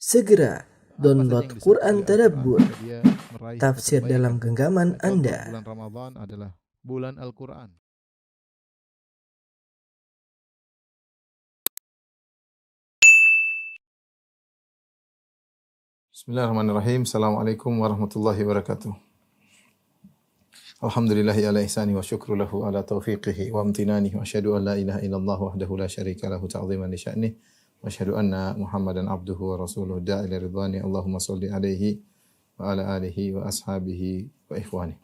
Segera download yang Quran disebut Tadabbur, Al-Quran, dia meraih tafsir kebaikan. dalam genggaman Contoh, Anda. bulan Ramadan adalah bulan Al-Quran. Bismillahirrahmanirrahim. Assalamualaikum warahmatullahi wabarakatuh. Alhamdulillahi ala ihsani wa syukru lahu ala taufiqihi wa amtinanihi wa asyhadu an la ilaha illallah wahdahu la syarika lahu ta'ziman li sya'nih wa asyhadu anna Muhammadan abduhu wa rasuluhu da'i ila ridwani. Allahumma shalli alaihi wa ala alihi wa ashabihi wa ikhwani.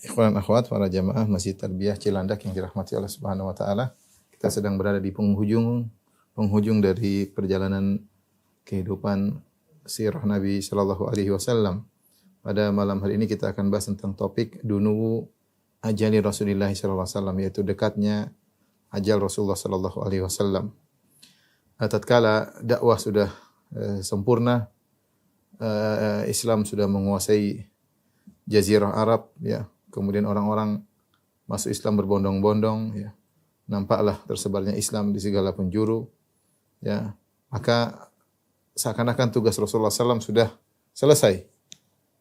Ikhwan dan akhwat para jamaah Masjid Tarbiyah Cilandak yang dirahmati Allah Subhanahu wa taala. Kita sedang berada di penghujung dari perjalanan kehidupan sirah Nabi sallallahu alaihi wasallam. Pada malam hari ini kita akan bahas tentang topik dunuwu ajali Rasulullah sallallahu alaihi wasallam, yaitu dekatnya ajal Rasulullah sallallahu alaihi wasallam. Tatkala dakwah sudah sempurna, Islam sudah menguasai jazirah Arab, ya. Kemudian orang-orang masuk Islam berbondong-bondong, ya. Nampaklah tersebarnya Islam di segala penjuru, ya. Maka seakan-akan tugas Rasulullah SAW sudah selesai.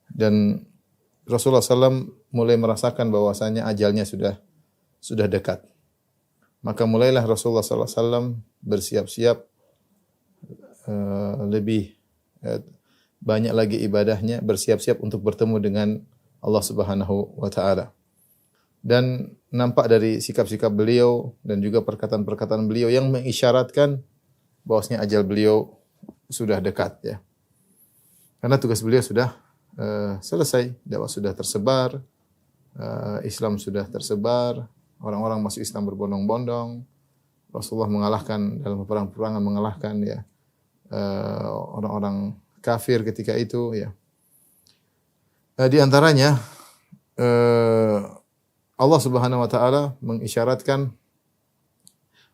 Dan Rasulullah SAW mulai merasakan bahwasanya ajalnya sudah dekat. Maka mulailah Rasulullah SAW bersiap-siap lebih banyak lagi ibadahnya, bersiap-siap untuk bertemu dengan Allah Subhanahu wa taala. Dan nampak dari sikap-sikap beliau dan juga perkataan-perkataan beliau yang mengisyaratkan bahwasanya ajal beliau sudah dekat, ya. Karena tugas beliau sudah selesai, dakwah sudah tersebar, Islam sudah tersebar, orang-orang masuk Islam berbondong-bondong. Rasulullah mengalahkan dalam perang-perangan, mengalahkan, ya, orang-orang kafir ketika itu, ya. Di antaranya Allah Subhanahu wa taala mengisyaratkan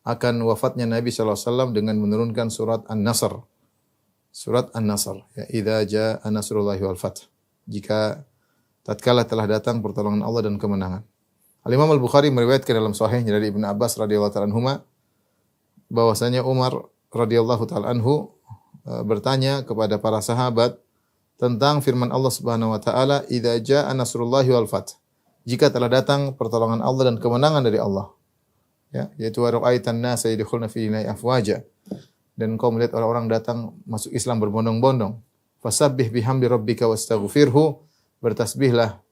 akan wafatnya Nabi sallallahu alaihi wasallam dengan menurunkan surat An-Nasr. Surat An-Nasr, ya, idza jaa nasrullahi wal fath. Jika tatkala telah datang pertolongan Allah dan kemenangan. Al-Imam Al-Bukhari meriwayatkan dalam sahihnya dari Ibnu Abbas radhiyallahu ta'ala anhuma bahwasanya Umar radhiyallahu ta'ala anhu bertanya kepada para sahabat tentang firman Allah Subhanahu wa taala, idza jaa nasrullahi wal fath. Jika telah datang pertolongan Allah dan kemenangan dari Allah. Ya, yaitu wa ra'aitan nasa yadkhuluna fi dinillahi afwaja. Dan kau melihat orang-orang datang masuk Islam berbondong-bondong. Fasabbih bihamdi rabbika wastaghfirhu, bertasbihlah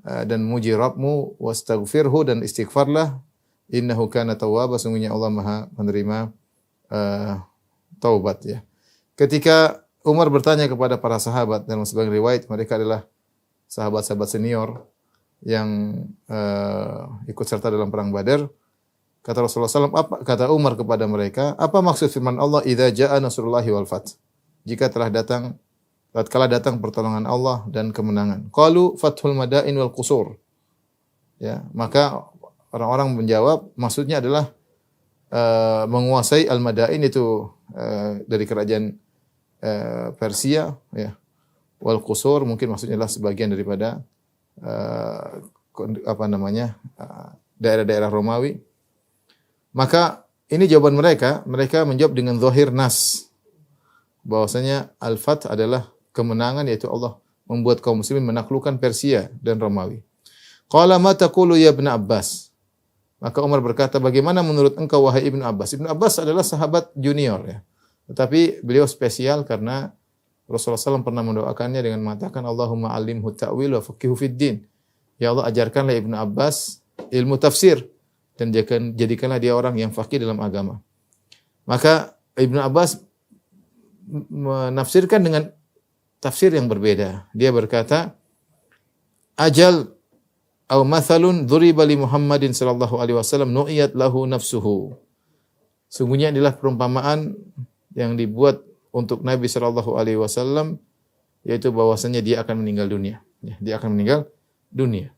dan muji Rabbmu, wastaghfirhu, dan istighfarlah, innahu kana tawwaba, sungguhnya Allah Maha menerima taubat, ya. Ketika Umar bertanya kepada para sahabat, dalam sebagian riwayat mereka adalah sahabat-sahabat senior yang ikut serta dalam perang Badar. Kata Rasulullah SAW, kata Umar kepada mereka, apa maksud firman Allah, idza jaa nasrullahi wal fath? Jika telah datang, tatkala datang pertolongan Allah dan kemenangan. Qalu fathul madain wal qusur. Ya, maka orang-orang menjawab, maksudnya adalah menguasai al-madain, itu dari kerajaan Persia, ya. Wal qusur mungkin maksudnya adalah sebagian daripada daerah-daerah Romawi. Maka ini jawaban mereka. Mereka menjawab dengan zahir nas, bahwasanya al-fath adalah kemenangan, yaitu Allah membuat kaum muslimin menaklukkan Persia dan Romawi. Qala ma taqulu ya Ibnu Abbas? Maka Umar berkata, bagaimana menurut engkau wahai Ibnu Abbas? Ibnu Abbas adalah sahabat junior, ya. Tetapi beliau spesial karena Rasulullah SAW pernah mendoakannya dengan mengatakan, Allahumma alimhu ta'wil wa faqihu fid din. Ya Allah, ajarkanlah Ibnu Abbas ilmu tafsir dan jadikanlah dia orang yang faqih dalam agama. Maka Ibnu Abbas menafsirkan dengan tafsir yang berbeda. Dia berkata, ajal au mathalun dhuriba li Muhammadin sallallahu alaihi wasallam nu'iyat lahu nafsuhu. Sungguhnya inilah perumpamaan yang dibuat untuk Nabi sallallahu alaihi wasallam, yaitu bahwasanya dia akan meninggal dunia. Ya, dia akan meninggal dunia.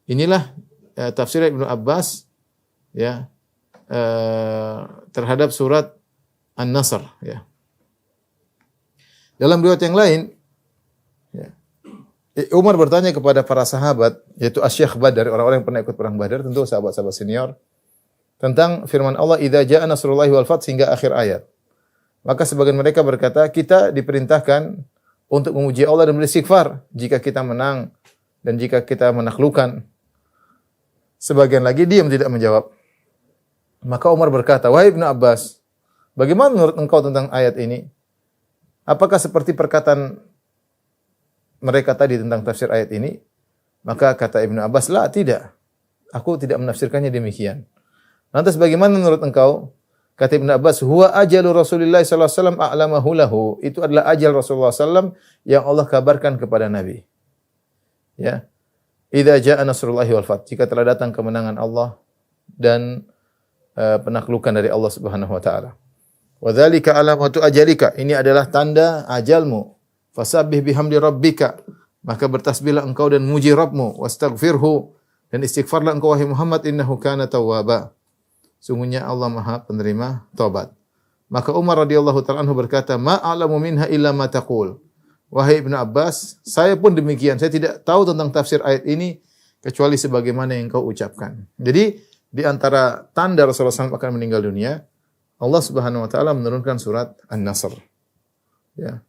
Inilah tafsir Ibnu Abbas, ya, terhadap surat An-Nasr, ya. Dalam riwayat yang lain, ya, Umar bertanya kepada para sahabat, yaitu Asy-Syaikh Badar, orang-orang yang pernah ikut perang Badar, tentu sahabat-sahabat senior, tentang firman Allah, idza jaa nasrullahi wal fath, hingga akhir ayat. Maka sebagian mereka berkata, kita diperintahkan untuk memuji Allah dan beristighfar jika kita menang dan jika kita menaklukkan. Sebagian lagi diam tidak menjawab. Maka Umar berkata, wahai Ibnu Abbas, bagaimana menurut engkau tentang ayat ini? Apakah seperti perkataan mereka tadi tentang tafsir ayat ini? Maka kata Ibnu Abbas, la, tidak. Aku tidak menafsirkannya demikian. Lantas bagaimana menurut engkau? Kata Ibnu Abbas, huwa ajalu Rasulullah sallallahu alaihi wasallam a'lamahu lahu. Itu adalah ajal Rasulullah sallallahu yang Allah kabarkan kepada Nabi. Ya. Idza jaa nasrullahi wal fath. Jika telah datang kemenangan Allah dan penaklukan dari Allah Subhanahu wa taala. Wa dzalika alamatu ajalika. Ini adalah tanda ajalmu. Fasabbih bihamdi rabbika. Maka bertasbihlah engkau dan muji Rabbmu, wastaghfirhu, dan istighfarlah engkau wahai Muhammad, innahu kana tawwaba. Sungguhnya Allah Maha penerima taubat. Maka Umar radhiyallahu ta'ala anhu berkata, ma a'lamu minha illa ma taqul. Wahai Ibnu Abbas, saya pun demikian. Saya tidak tahu tentang tafsir ayat ini kecuali sebagaimana yang kau ucapkan. Jadi di antara tanda Rasulullah SAW akan meninggal dunia, Allah Subhanahu wa taala menurunkan surat An-Nasr. Ya.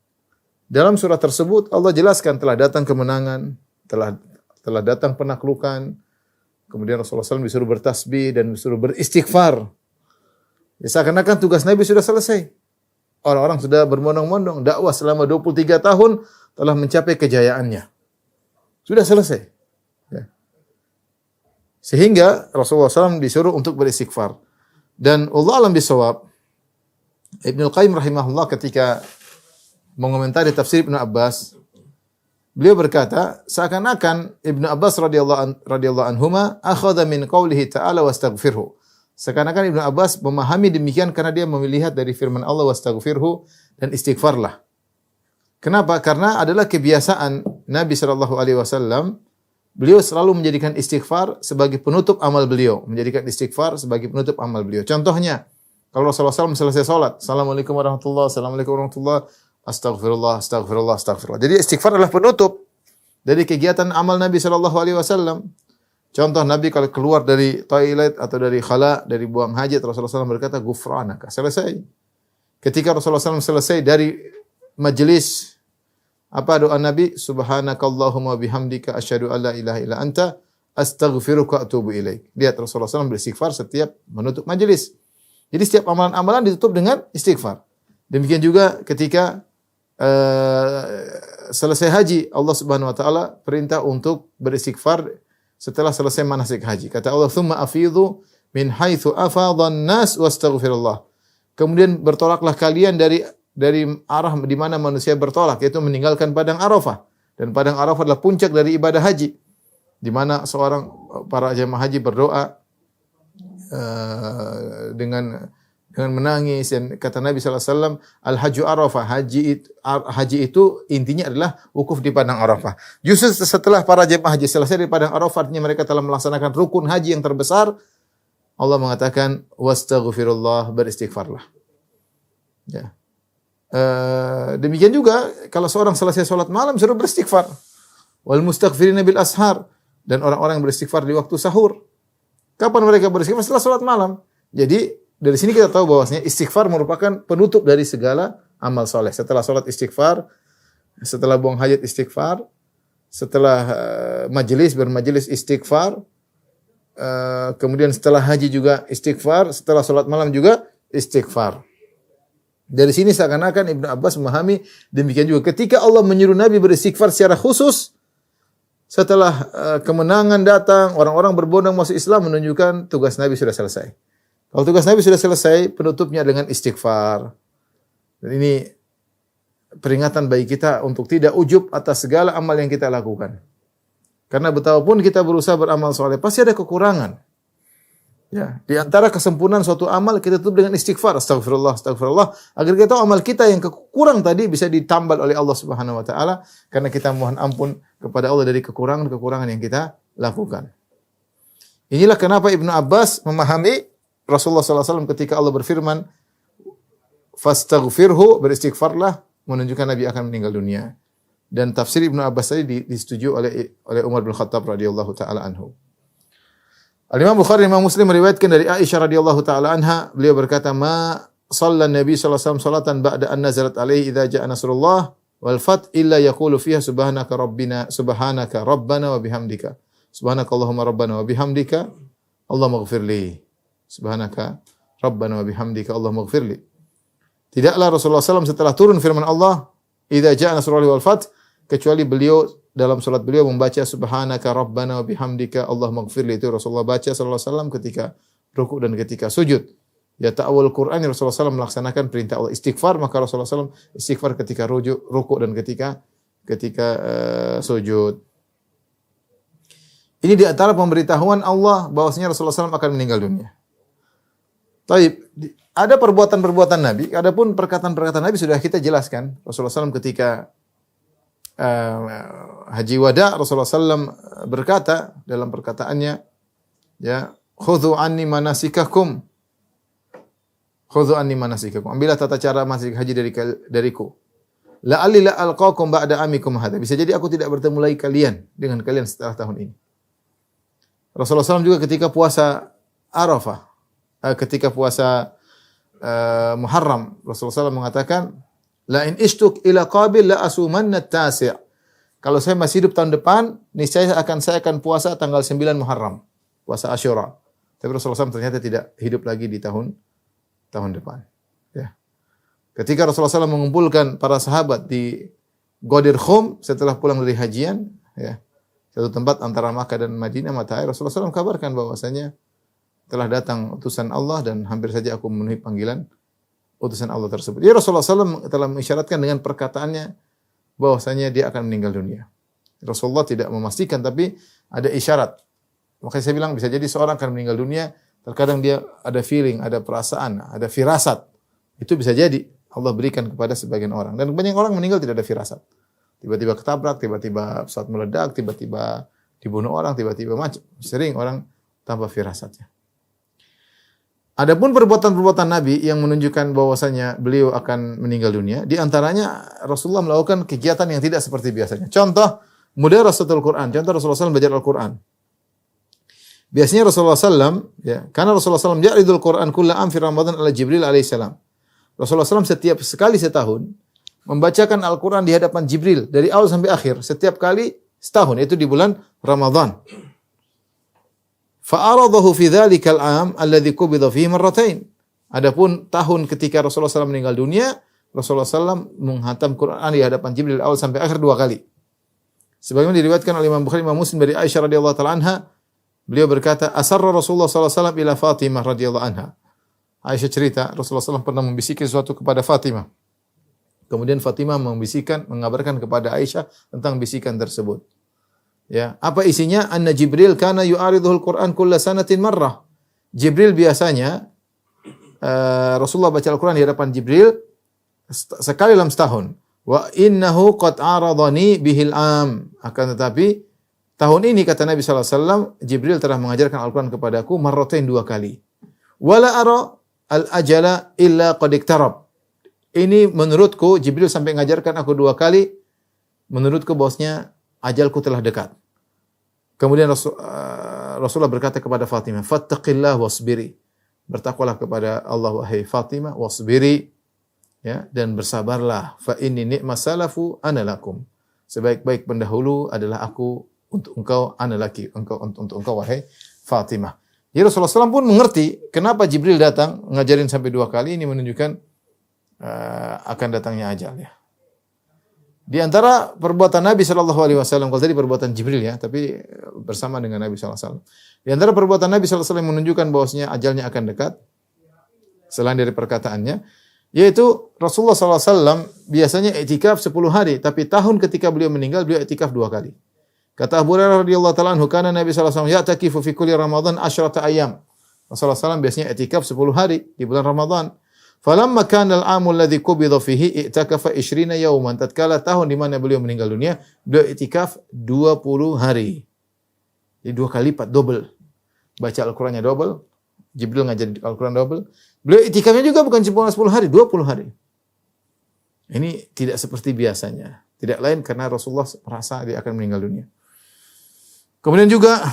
Dalam surat tersebut Allah jelaskan telah datang kemenangan, telah datang penaklukan. Kemudian Rasulullah SAW disuruh bertasbih dan disuruh beristighfar. Ya, seakan-akan tugas Nabi sudah selesai. Orang-orang sudah berbondong-bondong. Dakwah selama 23 tahun telah mencapai kejayaannya. Sudah selesai. Ya. Sehingga Rasulullah SAW disuruh untuk beristighfar. Dan Allah alam bisawab, Ibnu Qayyim rahimahullah ketika mengomentari tafsir Ibnu Abbas, beliau berkata, seakan-akan Ibnu Abbas radhiyallahu anhuma akhadha min qaulihi ta'ala wastaghfirhu. Seakan-akan Ibnu Abbas memahami demikian karena dia melihat dari firman Allah wastaghfirhu dan istighfarlah. Kenapa? Karena adalah kebiasaan Nabi sallallahu alaihi wasallam, beliau selalu menjadikan istighfar sebagai penutup amal beliau, Contohnya, kalau Rasulullah SAW selesai salat, Assalamualaikum warahmatullahi wabarakatuh, Astagfirullah. Jadi istighfar adalah penutup dari kegiatan amal Nabi sallallahu alaihi wasallam. Contoh, Nabi kalau keluar dari toilet atau dari khala, dari buang hajat, Rasulullah SAW berkata, "Ghufranaka." Selesai. Ketika Rasulullah SAW selesai dari majelis, apa doa Nabi? Subhanakallahumma bihamdika asyhadu an la ilaha illa anta astaghfiruka wa atubu ilaik. Lihat Rasulullah SAW beristighfar setiap menutup majelis. Jadi setiap amalan-amalan ditutup dengan istighfar. Demikian juga ketika selesai haji, Allah Subhanahu wa taala perintah untuk beristighfar setelah selesai manasik haji. Kata Allah, "Tsumma afidhu min haitsu afadhan nas wastaghfirullah." Kemudian bertolaklah kalian dari arah di mana manusia bertolak, yaitu meninggalkan padang Arafah. Dan padang Arafah adalah puncak dari ibadah haji, di mana para jemaah haji berdoa dengan menangis, dan kata Nabi sallallahu alaihi wasallam, al-hajju Arafah, haji itu intinya adalah wukuf di padang Arafah. Justru setelah para jemaah haji selesai di padang Arafah, artinya mereka telah melaksanakan rukun haji yang terbesar. Allah mengatakan wastaghfirullah, beristighfarlah. Ya. Demikian juga kalau seorang selesai salat malam suruh beristighfar. Wal mustaghfirina bil ashar, dan orang-orang yang beristighfar di waktu sahur. Kapan mereka beristighfar? Setelah salat malam. Jadi dari sini kita tahu bahwasanya istighfar merupakan penutup dari segala amal soleh. Setelah sholat istighfar, setelah buang hajat istighfar, setelah bermajelis istighfar, kemudian setelah haji juga istighfar, setelah sholat malam juga istighfar. Dari sini seakan-akan Ibnu Abbas memahami demikian juga. Ketika Allah menyuruh Nabi beristighfar secara khusus, setelah kemenangan datang, orang-orang berbondong masuk Islam, menunjukkan tugas Nabi sudah selesai. Kalau tugas Nabi sudah selesai, penutupnya dengan istighfar. Dan ini peringatan bagi kita untuk tidak ujub atas segala amal yang kita lakukan. Karena betapapun kita berusaha beramal soleh, pasti ada kekurangan. Ya, di antara kesempurnaan suatu amal, kita tutup dengan istighfar. Astagfirullah. Agar kita tahu amal kita yang kurang tadi bisa ditambal oleh Allah Subhanahu wa taala, karena kita mohon ampun kepada Allah dari kekurangan-kekurangan yang kita lakukan. Inilah kenapa Ibnu Abbas memahami Rasulullah SAW ketika Allah berfirman, fastaghfirhu, beristighfarlah, menunjukkan Nabi akan meninggal dunia. Dan tafsir Ibnu Abbas tadi disetujui oleh Umar bin Khattab radhiyallahu taala anhu. Al-Imam Bukhari dan Imam Muslim meriwayatkan dari Aisyah radhiyallahu taala anha, beliau berkata, shalla Nabi sallallahu alaihi wasallam salatan ba'da an nazalat alaihi idza ja'a nasrullah wal fath illa yaqulu fiha subhanaka rabbana wa bihamdika. Subhanakallahumma rabbana wa bihamdika Allahumma ighfirli. Subhanaka rabbana wa bihamdika Allahumma ighfirli. Tidaklah Rasulullah SAW setelah turun firman Allah, idza ja'a nasrullahi wal fath, kecuali beliau dalam salat beliau membaca subhanaka rabbana wa bihamdika Allahumma ighfirli. Itu Rasulullah baca sallallahu alaihi wasallam ketika rukuk dan ketika sujud. Ya ta'awul Quran, Rasulullah SAW melaksanakan perintah Allah istighfar, maka Rasulullah SAW istighfar ketika rukuk dan ketika sujud. Ini di antara pemberitahuan Allah bahwasanya Rasulullah SAW akan meninggal dunia. Taib, ada perbuatan-perbuatan Nabi, adapun perkataan-perkataan Nabi sudah kita jelaskan. Rasulullah SAW ketika haji wada, Rasulullah SAW berkata dalam perkataannya, ya, khudhu anni manasikakum. Khudhu anni manasikakum. Ambillah tata cara manasik haji dariku. La'alli la alqakum ba'da amikum hadza. Bisa jadi aku tidak bertemu lagi dengan kalian setelah tahun ini. Rasulullah SAW juga ketika puasa Arafah, ketika puasa Muharram, Rasulullah SAW mengatakan, la in ishtuk ila qabil la asumanna at-tasi'. Kalau saya masih hidup tahun depan, niscaya saya akan puasa tanggal 9 Muharram, puasa Asyura. Tapi Rasulullah SAW ternyata tidak hidup lagi di tahun depan. Ya. Ketika Rasulullah SAW mengumpulkan para sahabat di Ghadir Khum setelah pulang dari hajian, ya, satu tempat antara Makkah dan Madinah mata air, Rasulullah SAW kabarkan bahwasanya telah datang utusan Allah dan hampir saja aku memenuhi panggilan utusan Allah tersebut. Ya, Rasulullah SAW telah mengisyaratkan dengan perkataannya bahwasanya dia akan meninggal dunia. Rasulullah tidak memastikan, tapi ada isyarat. Makanya saya bilang bisa jadi seorang akan meninggal dunia, terkadang dia ada feeling, ada perasaan, ada firasat. Itu bisa jadi Allah berikan kepada sebagian orang. Dan banyak orang meninggal tidak ada firasat. Tiba-tiba ketabrak, tiba-tiba pesawat meledak, tiba-tiba dibunuh orang, tiba-tiba macam. Sering orang tanpa firasatnya. Adapun perbuatan-perbuatan Nabi yang menunjukkan bahwasanya beliau akan meninggal dunia, di antaranya Rasulullah melakukan kegiatan yang tidak seperti biasanya. Contoh, mudarasatul Quran. Contoh Rasulullah SAW belajar Al-Quran. Biasanya Rasulullah SAW, ya, karena Rasulullah SAW ya'ridul Quran kulla am fi Ramadan ala Jibril alaihissalam. Rasulullah SAW setiap sekali setahun membacakan Al-Quran di hadapan Jibril dari awal sampai akhir, setiap kali setahun, yaitu di bulan Ramadan. Fa'aradahu fi dhalikal 'am alladhi qubida fihi marratain. Adapun tahun ketika Rasulullah SAW meninggal dunia, Rasulullah SAW menghatam Quran di hadapan Jibril dari awal sampai akhir 2 kali. Sebagaimana diriwayatkan oleh Imam Bukhari, Imam Muslim dari Aisyah radhiyallahu taala anha, beliau berkata, asarra Rasulullah SAW ila Fatimah radhiyallahu anha. Aisyah cerita, Rasulullah SAW pernah membisikkan sesuatu kepada Fatimah. Kemudian Fatimah mengabarkan kepada Aisyah tentang bisikan tersebut. Ya, apa isinya? Anna Jibril kana yu'aridul Quran kulla sanatin marrah. Jibril biasanya Rasulullah baca Al-Quran di hadapan Jibril sekali dalam setahun. Wa innahu qad aradani bihil am. Akan tetapi tahun ini kata Nabi sallallahu alaihi wasallam, Jibril telah mengajarkan Al-Quran kepadaku marratain 2 kali. Wala ara al-ajala illa qad iktarab. Ini menurutku Jibril sampai mengajarkan aku 2 kali. Menurutku bahwasanya ajalku telah dekat. Kemudian Rasulullah berkata kepada Fatimah, "Fattaqillah wasbiri." Bertakwalah kepada Allah wahai Fatimah, wasbiri, ya, dan bersabarlah. Fa inni ni'mas salafu ana lakum. Sebaik-baik pendahulu adalah aku untuk engkau, ana laki, untuk engkau wahai Fatimah. Jadi Rasulullah SAW pun mengerti kenapa Jibril datang ngajarin sampai 2 kali. Ini menunjukkan akan datangnya ajal, ya. Di antara perbuatan Nabi sallallahu alaihi wasallam, kalau tadi perbuatan Jibril, ya, tapi bersama dengan Nabi sallallahu alaihi wasallam. Di antara perbuatan Nabi sallallahu alaihi wasallam menunjukkan bahwasanya ajalnya akan dekat selain dari perkataannya, yaitu Rasulullah sallallahu alaihi wasallam biasanya i'tikaf 10 hari, tapi tahun ketika beliau meninggal beliau i'tikaf 2 kali. Kata Abu Hurairah radhiyallahu taala anhu, kana Nabi sallallahu alaihi wasallam ya'takifu fi kulli Ramadan 10 ayyam. Rasulullah sallallahu alaihi wasallam biasanya i'tikaf 10 hari di bulan Ramadan. Falamma kana al-'amu alladhi qubida fihi i'takafa 20 yawman. Tatkala tahun di mana beliau meninggal dunia, beliau i'tikaf 20 hari. Jadi 2 kali lipat, double. Baca Al-Qur'annya double, Jibril ngajar Al-Qur'an double. Beliau i'tikafnya juga bukan 10 hari, 20 hari. Ini tidak seperti biasanya. Tidak lain karena Rasulullah merasa dia akan meninggal dunia. Kemudian juga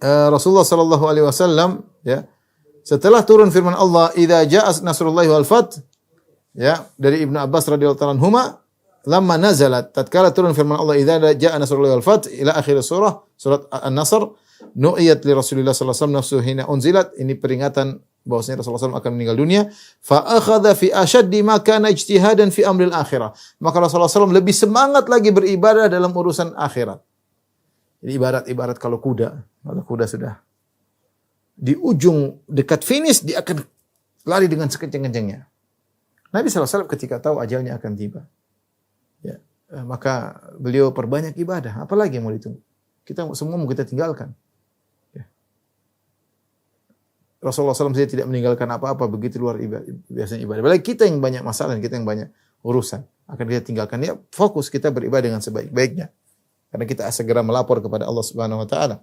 Rasulullah sallallahu alaihi wasallam, ya, Setelah turun firman Allah, "Idza jaa nasrullahi wal fath," ya, dari Ibnu Abbas radhiyallahu ta'ala anhuma, lamma nazalat, tatkala turun firman Allah, "Idza jaa nasrullahi wal fath," ila akhir surah, surat An-Nasr, nu'iyat li Rasulillah sallallahu alaihi wasallam nafsuhu hina unzilat, ini peringatan bahwasanya Rasulullah SAW akan meninggal dunia. Fa akhadha fi ashaddi ma kana ijtihadan fi amril akhirah. Maka Rasulullah SAW lebih semangat lagi beribadah dalam urusan akhirat. Ini ibarat kalau kuda sudah di ujung dekat finish, dia akan lari dengan sekencang-kencangnya. Nabi SAW ketika tahu ajalnya akan tiba, ya, maka beliau perbanyak ibadah. Apalagi yang mau ditunggu? Kita semua mau kita tinggalkan. Rasulullah SAW saja tidak meninggalkan apa-apa, begitu luar biasanya ibadah. Apalagi kita yang banyak masalah, kita yang banyak urusan, akan kita tinggalkan. Ya, fokus kita beribadah dengan sebaik-baiknya. Karena kita segera melapor kepada Allah Subhanahu wa taala.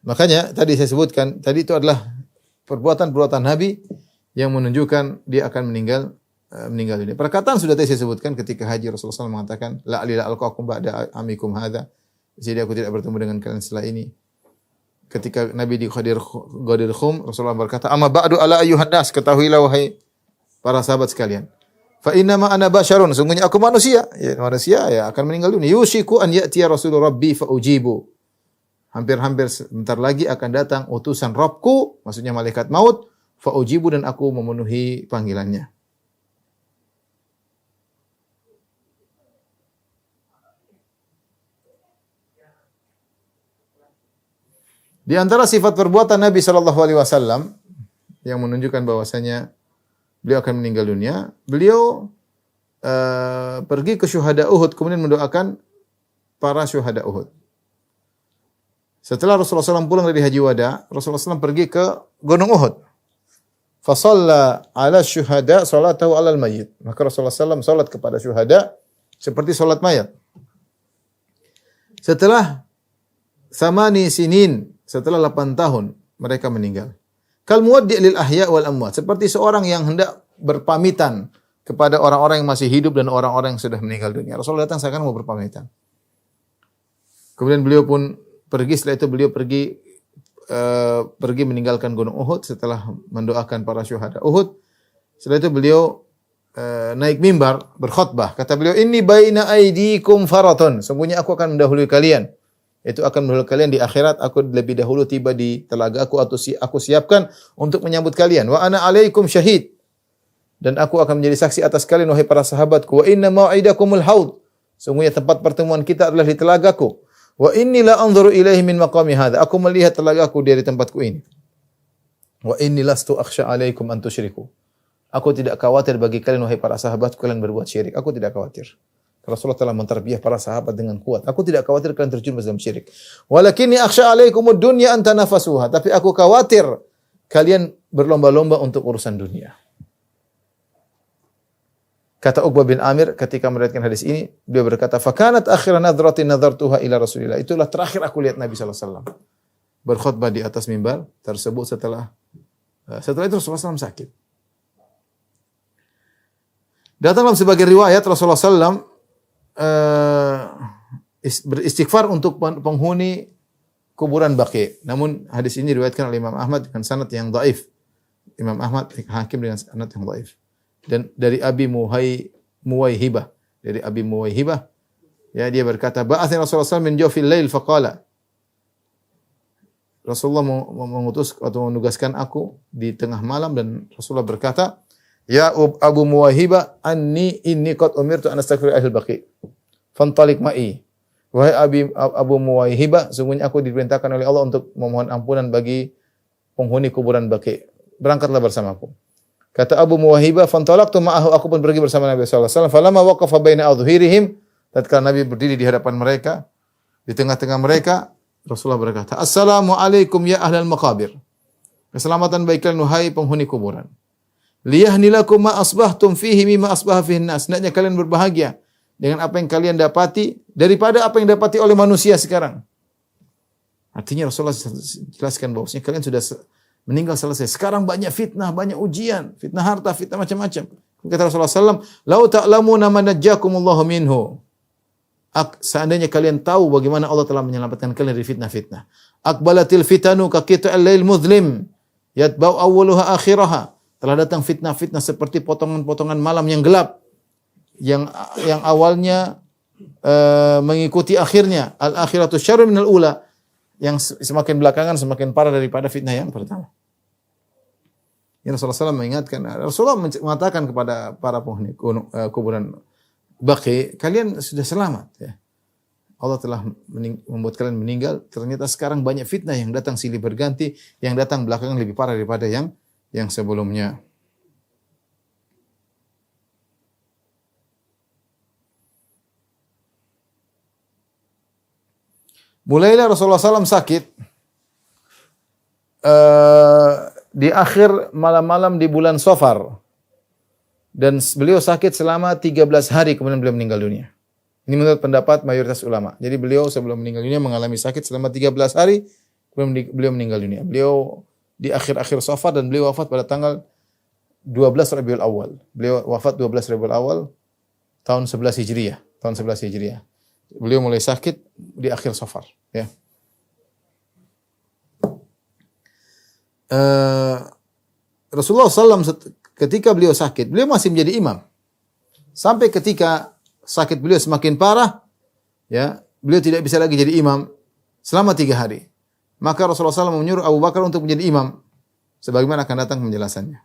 Makanya tadi saya sebutkan, tadi itu adalah perbuatan-perbuatan Nabi yang menunjukkan dia akan meninggal dunia. Perkataan sudah tadi saya sebutkan ketika haji, Rasulullah SAW mengatakan, la alila alqakum ba'da amikum hadza. Jadi aku tidak bertemu dengan kalian setelah ini. Ketika Nabi di Ghadir Khum, Rasulullah berkata, "Amma ba'du ala ayyuhan nas," ketahuilah wahai para sahabat sekalian. Fa inna ma ana basyarun, sungguhnya aku manusia. Ya, manusia ya akan meninggal dunia. Yusiku an ya'tiya rasul rabbi fa ujibu. Hampir-hampir sebentar lagi akan datang utusan Rabbku, maksudnya malaikat maut, fa ujibu, dan aku memenuhi panggilannya. Di antara sifat perbuatan Nabi sallallahu alaihi wasallam yang menunjukkan bahwasanya beliau akan meninggal dunia, beliau pergi ke syuhada Uhud, kemudian mendoakan para syuhada Uhud. Setelah Rasulullah SAW pulang dari haji wada, Rasulullah SAW pergi ke Gunung Uhud. Fa shalla 'ala syuhada salatahu 'alal mayyit. Maka Rasulullah SAW salat kepada syuhada seperti salat mayat. Setelah samani sinin, setelah 8 tahun mereka meninggal. Kal muwaddi' lil ahya' wal amwat, seperti seorang yang hendak berpamitan kepada orang-orang yang masih hidup dan orang-orang yang sudah meninggal dunia. Rasulullah datang seakan mau berpamitan. Kemudian beliau pun pergi, setelah itu beliau pergi meninggalkan Gunung Uhud setelah mendoakan para syuhada Uhud. Setelah itu beliau naik mimbar berkhutbah. Kata beliau, "Inni baina aidikum faratun." Sungguhnya aku akan mendahului kalian. Itu akan mendahului kalian di akhirat. Aku lebih dahulu tiba di telaga aku, atau aku siapkan untuk menyambut kalian. Wa ana alaikum syahid. Dan aku akan menjadi saksi atas kalian, wahai para sahabatku. Wa inna mau'idakumul haud. Sungguhnya tempat pertemuan kita adalah di telagaku. Wa inni la anzuru ilaihi min maqami hadza. Aku melihat telagaku dari tempatku ini. Wa inni lastu akhsha alaikum an tusyriku. Aku tidak khawatir bagi kalian, wahai para sahabatku, kalian berbuat syirik. Aku tidak khawatir. Rasulullah telah mentarbiyah para sahabat dengan kuat. Aku tidak khawatir kalian terjerumus dalam syirik. Walakinni akhsha alaikumud dunya an tanafasuha. Tapi aku khawatir kalian berlomba-lomba untuk urusan dunia. Kata Uqbah bin Amir ketika meriwayatkan hadis ini, dia berkata, "Fakanat akhir nadratin nadartuha ila Rasulillah." Itulah terakhir aku lihat Nabi sallallahu alaihi wasallam berkhutbah di atas mimbar tersebut. Setelah itu Rasulullah SAW sakit. Datang dalam sebagai riwayat Rasulullah SAW beristighfar untuk penghuni kuburan Baqi. Namun hadis ini diriwayatkan oleh Imam Ahmad dengan sanad yang dhaif. Imam Ahmad Hakim dengan sanad yang dhaif. Dan dari Abi Muwaihibah, ya, dia berkata, "Ba'athani Rasulullah SAW min jawfil lail faqala." Rasulullah mengutus atau menugaskan aku di tengah malam, dan Rasulullah berkata, "Ya Abu Muwaihibah, inni qad umirtu an astaghfira ahlil Baqi. Fantalik ma'i." Wahai Abu Muwaihibah, sungguhnya aku diperintahkan oleh Allah untuk memohon ampunan bagi penghuni kuburan Baqi. Berangkatlah bersamaku. Kata Abu Muwaihibah, "Fantalaqtu ma'ahu," aku pun pergi bersama Nabi sallallahu alaihi wasallam. Falamma waqafa baina adhhirihim, tatkala Nabi berdiri di hadapan mereka, di tengah-tengah mereka, Rasulullah berkata, "Assalamu alaikum ya ahlal maqabir." Keselamatan bagi kalian, wahai penghuni kuburan. "Liyahnilakum ma asbahtum fihi mimma asbaha fihi an-nas." Hendaknya kalian berbahagia dengan apa yang kalian dapati daripada apa yang dapati oleh manusia sekarang. Artinya Rasulullah jelaskan bahwasanya kalian sudah meninggal selesai. Sekarang banyak fitnah, banyak ujian, fitnah harta, fitnah macam-macam. Kata Rasulullah SAW, "Lau ta'lamuna ma najjakumullahu minhu." Seandainya kalian tahu bagaimana Allah telah menyelamatkan kalian dari fitnah-fitnah. Aqbalatil fitanu ka qita'il lail mudhlim yatba'u awwaluha akhiraha. Telah datang fitnah-fitnah seperti potongan-potongan malam yang gelap yang awalnya mengikuti akhirnya. Al-akhiratu syarrun minal ula. Yang semakin belakangan semakin parah daripada fitnah yang pertama. Ya, Rasulullah SAW mengingatkan, Rasulullah mengatakan kepada para penghuni kuburan Baqi, kalian sudah selamat ya. Allah telah membuat kalian meninggal. Ternyata sekarang banyak fitnah yang datang silih berganti, yang datang belakangan lebih parah daripada yang sebelumnya. Mulailah Rasulullah SAW sakit di akhir malam-malam di bulan Safar. Dan beliau sakit selama 13 hari kemudian beliau meninggal dunia. Ini menurut pendapat mayoritas ulama. Jadi beliau sebelum meninggal dunia mengalami sakit selama 13 hari kemudian beliau meninggal dunia. Beliau di akhir-akhir Safar dan beliau wafat pada tanggal 12 Rabiul Awal. Beliau wafat 12 Rabiul Awal tahun 11 Hijriah, Beliau mulai sakit di akhir Safar, ya. Rasulullah SAW ketika beliau sakit, beliau masih menjadi imam. Sampai ketika sakit beliau semakin parah, ya, beliau tidak bisa lagi jadi imam selama 3 hari. Maka Rasulullah SAW menyuruh Abu Bakar untuk menjadi imam. Sebagaimana akan datang penjelasannya.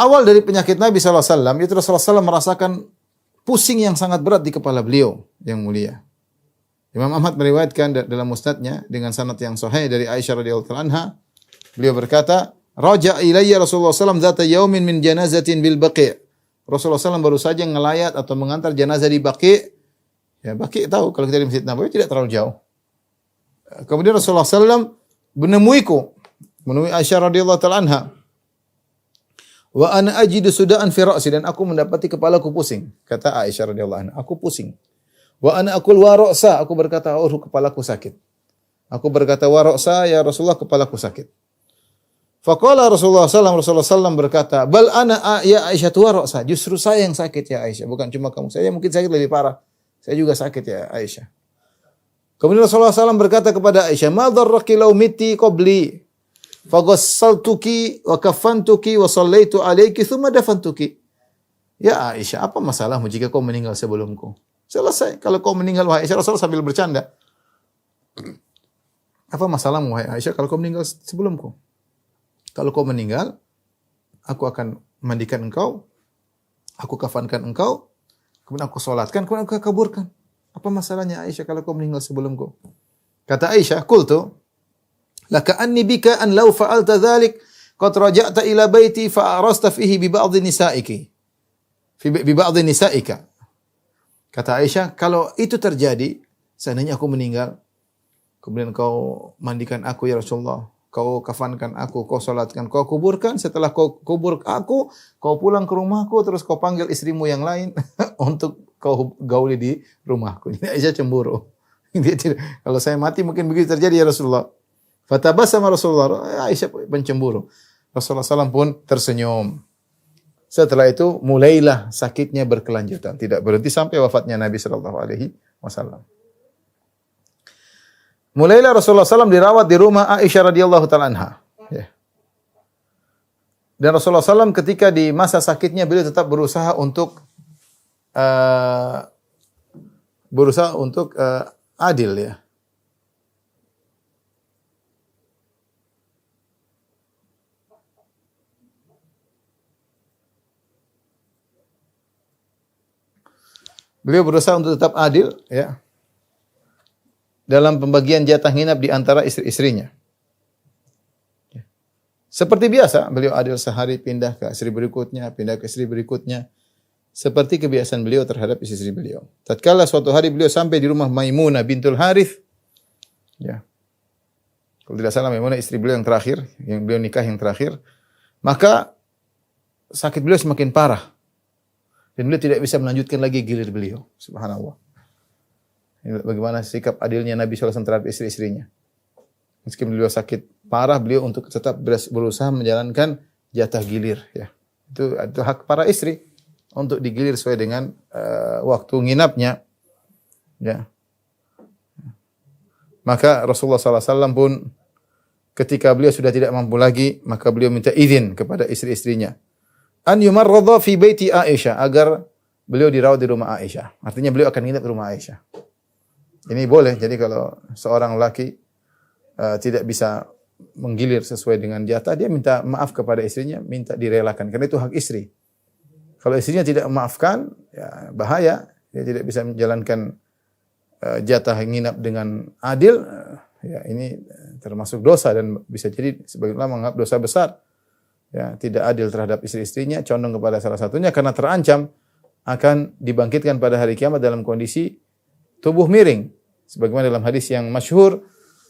Awal dari penyakit Nabi SAW, itu Rasulullah SAW merasakan pusing yang sangat berat di kepala beliau yang mulia. Imam Ahmad meriwayatkan dalam musnadnya dengan sanad yang sahih dari Aisyah radhiyallahu anha, beliau berkata, "Raja ilayya Rasulullah SAW dzata yaumin min janazatin bil Baqi'." Rasulullah SAW baru saja ngelayat atau mengantar jenazah di Baqi'. Ya, Baqi' tahu kalau kita di Masjid Nabawi tidak terlalu jauh. Kemudian Rasulullah SAW menemui Aisyah radhiyallahu anha. Wa ana ajidu sudaan fi ra'si, dan aku mendapati kepalaku pusing. Kata Aisyah radhiyallahu anha, aku pusing. Wa ana aqul wa ra'sa, aku berkata, oh kepalaku sakit. Aku berkata wa ra'sa, ya Rasulullah kepalaku sakit. Faqala Rasulullah SAW berkata, bal ana ya Aisyah wa ra'sa, justru saya yang sakit ya Aisyah, bukan cuma kamu. Saya mungkin sakit lebih parah. Saya juga sakit ya Aisyah. Kemudian Rasulullah SAW berkata kepada Aisyah, ma dharraki law miti qabli faghassaltuki wa kafantuki wa sallaitu alayki thumma dafantuki. Ya Aisyah, apa masalahmu jika kau meninggal sebelumku? Selesai. Kalau kau meninggal wahai Aisyah, Rasulullah sambil bercanda. Apa masalahmu wahai Aisyah kalau kau meninggal sebelumku? Kalau kau meninggal, aku akan mandikan engkau, aku kafankan engkau, kemudian aku salatkan, kemudian aku kuburkan. Apa masalahnya Aisyah kalau kau meninggal sebelumku? Kata Aisyah, qultu laka anni bika an law fa'alta dhalik qad raja'ta ila baiti fa arasta fihi bi ba'd nisa'iki bi ba'd nisa'ika. Kata Aisyah, kalau itu terjadi, seandainya aku meninggal, kemudian kau mandikan aku ya Rasulullah, kau kafankan aku, kau salatkan, kau kuburkan, setelah kau kubur aku, kau pulang ke rumahku, terus kau panggil istrimu yang lain untuk kau gauli di rumahku. Jadi Aisyah cemburu. Dia tidak, kalau saya mati mungkin begitu terjadi ya Rasulullah. Fatabassama Rasulullah, Aisyah pencemburu. Rasulullah SAW pun tersenyum. Setelah itu mulailah sakitnya berkelanjutan, tidak berhenti sampai wafatnya Nabi SAW. Mulailah Rasulullah SAW dirawat di rumah Aisyah radhiyallahu taala anha. Ya. Dan Rasulullah SAW ketika di masa sakitnya beliau tetap berusaha untuk adil ya. Beliau berusaha untuk tetap adil ya dalam pembagian jatah nginap di antara istri-istrinya. Seperti biasa, beliau adil sehari pindah ke istri berikutnya, pindah ke istri berikutnya. Seperti kebiasaan beliau terhadap istri beliau. Tatkala suatu hari beliau sampai di rumah Maimunah bintul Harith. Ya. Kalau tidak salah Maimunah istri beliau yang terakhir, yang beliau nikah yang terakhir, maka sakit beliau semakin parah. Dan beliau tidak bisa melanjutkan lagi gilir beliau. Subhanallah. Bagaimana sikap adilnya Nabi SAW terhadap istri-istrinya. Meskipun beliau sakit parah, beliau untuk tetap berusaha menjalankan jatah gilir. Ya. Itu hak para istri untuk digilir sesuai dengan waktu nginapnya. Ya. Maka Rasulullah SAW pun ketika beliau sudah tidak mampu lagi, maka beliau minta izin kepada istri-istrinya. An yumarradha fi baiti Aisyah, agar beliau dirawat di rumah Aisyah. Artinya beliau akan nginap di rumah Aisyah. Ini boleh. Jadi kalau seorang laki tidak bisa menggilir sesuai dengan jatah, dia minta maaf kepada istrinya, minta direlakan. Karena itu hak istri. Kalau istrinya tidak memaafkan, ya bahaya. Dia tidak bisa menjalankan jatah nginap dengan adil. Ya ini termasuk dosa dan bisa jadi sebagian ulama menganggap dosa besar. Ya, tidak adil terhadap istri-istrinya, condong kepada salah satunya karena terancam akan dibangkitkan pada hari kiamat dalam kondisi tubuh miring. Sebagaimana dalam hadis yang masyhur,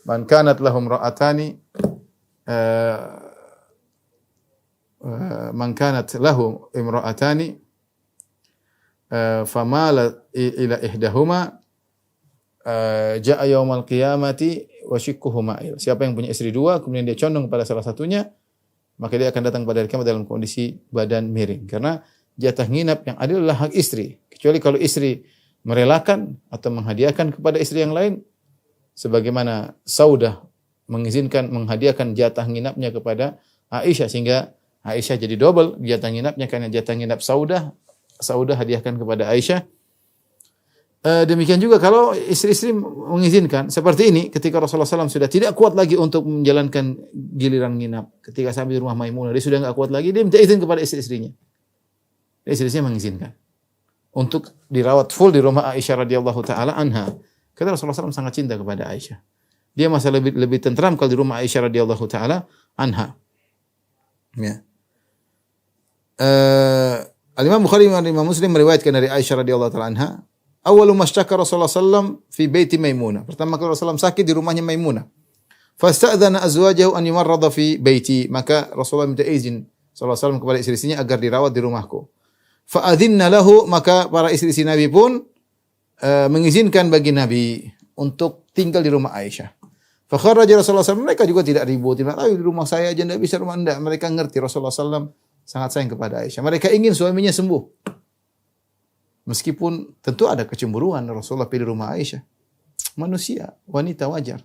man kanat lahum ra'atani man kanat lahu imra'atani famala ila ihdahuma ja'a yaumal qiyamati wa shikkuhu ma'il. Siapa yang punya istri dua kemudian dia condong kepada salah satunya, maka dia akan datang pada hari kiamat dalam kondisi badan miring. Karena jatah nginap yang adil adalah hak istri. Kecuali kalau istri merelakan atau menghadiahkan kepada istri yang lain, sebagaimana Saudah mengizinkan menghadiahkan jatah nginapnya kepada Aisyah, sehingga Aisyah jadi double jatah nginapnya karena jatah nginap Saudah hadiahkan kepada Aisyah. Demikian juga kalau istri-istri mengizinkan seperti ini, ketika Rasulullah SAW sudah tidak kuat lagi untuk menjalankan giliran nginap, ketika sampai di rumah Maimunah dia sudah enggak kuat lagi, dia minta izin kepada istri-istrinya. Istri-istrinya mengizinkan untuk dirawat full di rumah Aisyah radhiyallahu taala anha. Karena Rasulullah SAW sangat cinta kepada Aisyah. Dia masa lebih tentram kalau di rumah Aisyah radhiyallahu taala anha. Ya. Al-Imam Bukhari dan Imam Muslim meriwayatkan dari Aisyah radhiyallahu taala anha, awwalu mashtaka Rasulullah sallam fi baiti Maimunah. Pertama kali Rasulullah sakit di rumahnya Maimunah. Fasta'dzana azwajahu an yumarrada fi baiti. Maka Rasulullah minta izin sallallahu alaihi wasallam kepada istri-istrinya agar dirawat di rumahku. Fa'adzinna lahu, maka para istri-istri Nabi pun mengizinkan bagi Nabi untuk tinggal di rumah Aisyah. Fa kharaja Rasulullah sallallahu, mereka juga tidak ribut, ayo di rumah saya aja, enggak bisa rumah Anda. Mereka ngerti Rasulullah sallallahu sangat sayang kepada Aisyah. Mereka ingin suaminya sembuh. Meskipun tentu ada kecemburuan, Rasulullah pilih rumah Aisyah. Manusia, wanita wajar.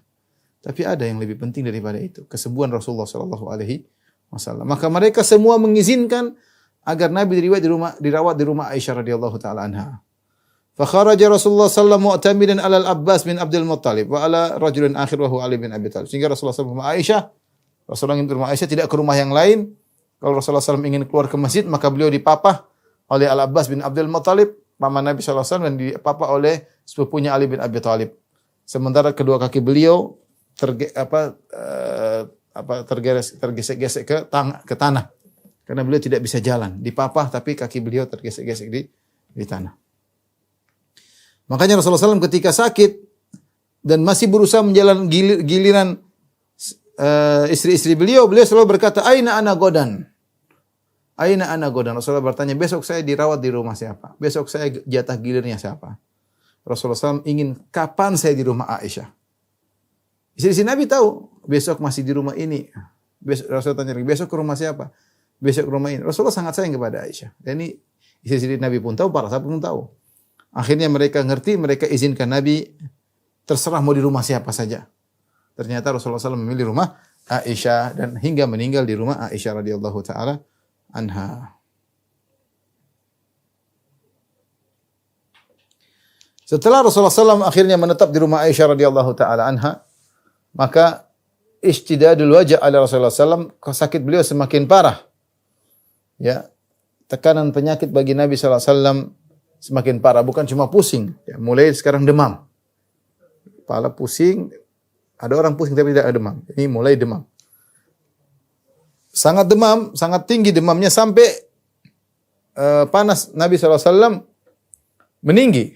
Tapi ada yang lebih penting daripada itu, kesembuhan Rasulullah sallallahu alaihi wasallam. Maka mereka semua mengizinkan agar Nabi dirawat di rumah Aisyah radhiyallahu taala anha. Fa kharaja Rasulullah sallallahu mu'tamidan ala al-Abbas bin Abdul Muttalib wa ala rajulin akhir wa huwa Ali bin Abi Thalib. Sehingga Rasulullah sallallahu rumah Aisyah, Rasulullah ingin ke rumah Aisyah, tidak ke rumah yang lain. Kalau Rasulullah sallallahu ingin keluar ke masjid, maka beliau dipapah oleh Al-Abbas bin Abdul Muttalib, paman Nabi sallallahu alaihi wasallam, dan dipapah oleh sepupunya Ali bin Abi Thalib. Sementara kedua kaki beliau tergesek-gesek ke tanah. Karena beliau tidak bisa jalan, dipapah tapi kaki beliau tergesek-gesek di tanah. Makanya Rasulullah SAW ketika sakit dan masih berusaha menjalankan giliran istri-istri beliau selalu berkata, Aina ana godan. Aina ana godan. Rasulullah bertanya, besok saya dirawat di rumah siapa? Besok saya jatah gilirnya siapa? Rasulullah SAW ingin kapan saya di rumah Aisyah. Istri-istri Nabi tahu, besok masih di rumah ini. Rasulullah tanya, besok ke rumah siapa? Besok ke rumah ini. Rasulullah sangat sayang kepada Aisyah. Dan ini istri-istri Nabi pun tahu, para sahabat pun tahu. Akhirnya mereka ngerti, mereka izinkan Nabi terserah mau di rumah siapa saja. Ternyata Rasulullah SAW memilih rumah Aisyah dan hingga meninggal di rumah Aisyah radhiyallahu taala anha. Setelah Rasulullah SAW akhirnya menetap di rumah Aisyah radhiyallahu taala anha, maka ishtidadul wajah ala Rasulullah SAW, sakit beliau semakin parah. Ya, tekanan penyakit bagi Nabi sallallahu alaihi wasallam semakin parah, bukan cuma pusing, ya, mulai sekarang demam. Kepala pusing, ada orang pusing tapi tidak ada demam. Ini mulai demam. Sangat demam, sangat tinggi demamnya sampai panas Nabi sallallahu alaihi wasallam meninggi.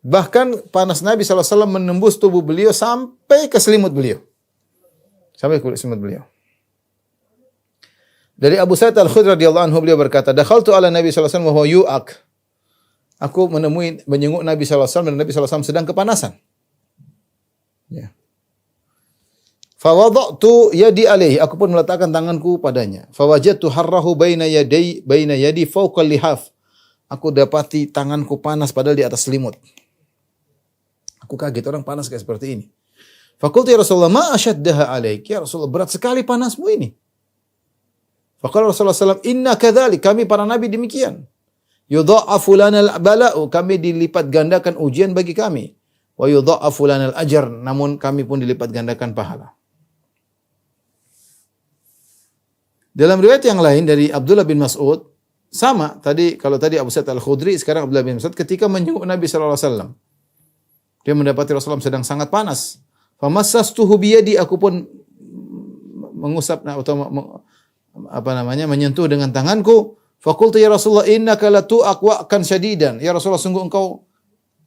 Bahkan panas Nabi sallallahu alaihi wasallam menembus tubuh beliau sampai ke selimut beliau. Sampai ke selimut beliau. Dari Abu Sa'id Al-Khudri radhiyallahu anhu, beliau berkata, "Dakhaltu ala Nabi sallallahu alaihi wasallam wa huwa yu'ak." Aku menyenguk Nabi sallallahu alaihi wasallam dan Nabi sallallahu alaihi wasallam sedang kepanasan. Ya. Fa wada'tu yadi alaihi, aku pun meletakkan tanganku padanya. Fa wajadtu harrahu baina yadi fawqa lihaf. Aku dapati tanganku panas padahal di atas selimut. Aku kaget orang panas kayak seperti ini. Faqultu ya Rasulullah ma asyaddaha alaik. Ya Rasulullah berat sekali panasmu ini. Faqala Rasulullah SAW, inna kadzalik, kami para nabi demikian. Yudha'afu lanal bala'u, kami dilipat gandakan ujian bagi kami. Wa yudha'afu lanal ajar, namun kami pun dilipat gandakan pahala. Dalam riwayat yang lain dari Abdullah bin Mas'ud, sama tadi, kalau tadi Abu Sa'id Al-Khudri, sekarang Abdullah bin Mas'ud ketika menjenguk Nabi sallallahu alaihi wasallam. Dia mendapati Rasulullah sedang sangat panas. Famassastuhu biyadi, aku pun mengusap atau menyentuh dengan tanganku. Faqultu ya Rasulullah innaka latu'aqwa syadidan. Ya Rasulullah, sungguh engkau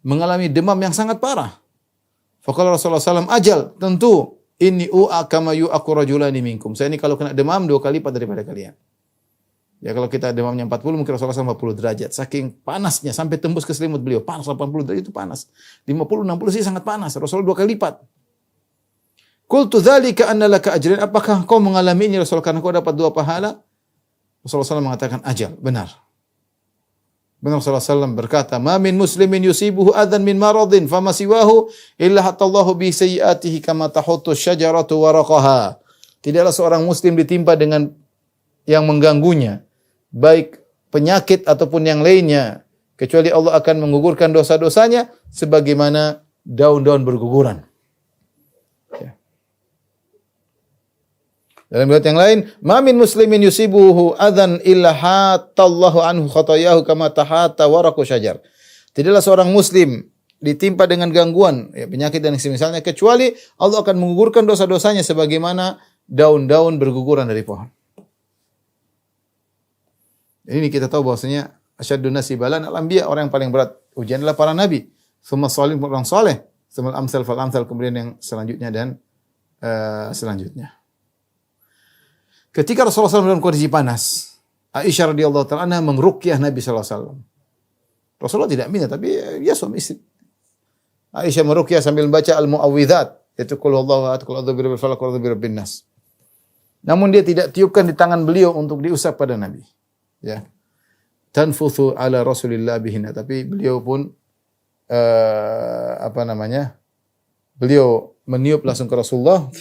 mengalami demam yang sangat parah. Faqala Rasulullah SAW, ajal, tentu inni kama yu'aqu rajulani minkum. Saya ini kalau kena demam 2 kali lipat daripada kalian. Ya kalau kita demamnya 40, mungkin Rasulullah SAW 40 derajat. Saking panasnya sampai tembus ke selimut beliau. Panas 80 derajat itu panas. 50, 60 sih sangat panas. Rasulullah 2 kali lipat. Qultu dzalika anna laka ajran, apakah kau mengalami ini Rasul karena kau dapat 2 pahala? Rasulullah SAW mengatakan ajal, benar. Benar Rasulullah SAW berkata, ma min muslimin yusibuhu adhan min maradin fama siwahu illa hatallahu bi sayyiatihi kama tahuttu syajaratu waraqaha. Tidaklah seorang muslim ditimpa dengan yang mengganggunya, baik penyakit ataupun yang lainnya, kecuali Allah akan menggugurkan dosa-dosanya sebagaimana daun-daun berguguran. Dalam riwayat yang lain, ma min muslimin yusibuhu adhan illa hatallahu anhu khatayahu kama tahata waraqu syajar. Tidaklah seorang muslim ditimpa dengan gangguan, ya, penyakit dan semisalnya, kecuali Allah akan menggugurkan dosa-dosanya sebagaimana daun-daun berguguran dari pohon. Ini kita tahu bahwasanya asyaddun nasi balan al-anbiya, orang yang paling berat ujian adalah para nabi. Tsumma shalihun, orang saleh, tsumma amsal fal amsal, kemudian yang selanjutnya dan selanjutnya. Ketika Rasulullah SAW dalam kondisi panas, Aisyah radhiyallahu ta'ala anha mengruqyah Nabi sallallahu alaihi wasallam. Rasulullah tidak minta, tapi ya suami istri. Aisyah meruqyah sambil membaca al-mu'awwidzat, yaitu qul huwallahu ahad, qul a'udzu birabbil falaq, qul a'udzu birabbin nas. Namun dia tidak tiupkan di tangan beliau untuk diusap pada Nabi. Ya. Tanfuthu ala Rasulillah bihina, tapi beliau pun beliau meniup langsung ke Rasulullah,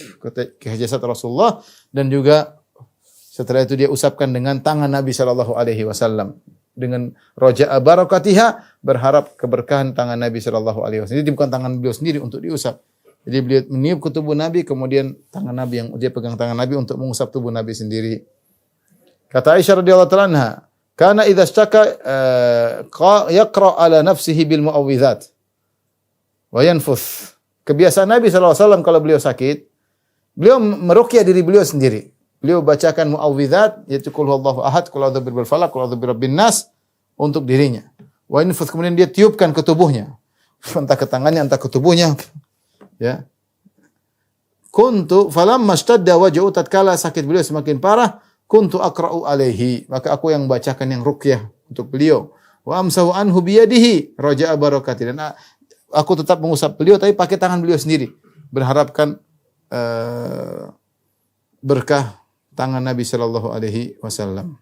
ke jasad Rasulullah, dan juga setelah itu dia usapkan dengan tangan Nabi sallallahu alaihi wasallam dengan roja'a barakatiha, berharap keberkahan tangan Nabi sallallahu alaihi wasallam. Jadi bukan tangan beliau sendiri untuk diusap. Jadi beliau meniup ke tubuh Nabi, kemudian tangan Nabi yang dia pegang tangan Nabi untuk mengusap tubuh Nabi sendiri. Kata Aisyah radhiyallahu ta'ala anha, kana idza ishtaka yaqra ala nafsihi bil mu'awwidzat wa yanfuth. Kebiasaan Nabi sallallahu alaihi wasallam kalau beliau sakit, beliau meruqyah diri beliau sendiri. Beliau bacakan mu'awwidzat, yaitu qul huwallahu ahad, qul a'udzu birabbil falaq, qul a'udzu birabbin nas untuk dirinya. Wa yanfuth, kemudian dia tiupkan ke tubuhnya. Entah ke tangannya, entah ke tubuhnya. Ya. Kuntu falamma ishtadda waj'u, tatkala sakit beliau semakin parah, kuntu aqra'u alaihi, maka aku yang bacakan yang ruqyah untuk beliau. Wa amsahu anhu biyadihi raja'a barakati, dan aku tetap mengusap beliau tapi pakai tangan beliau sendiri, berharapkan berkah tangan Nabi sallallahu alaihi wasallam.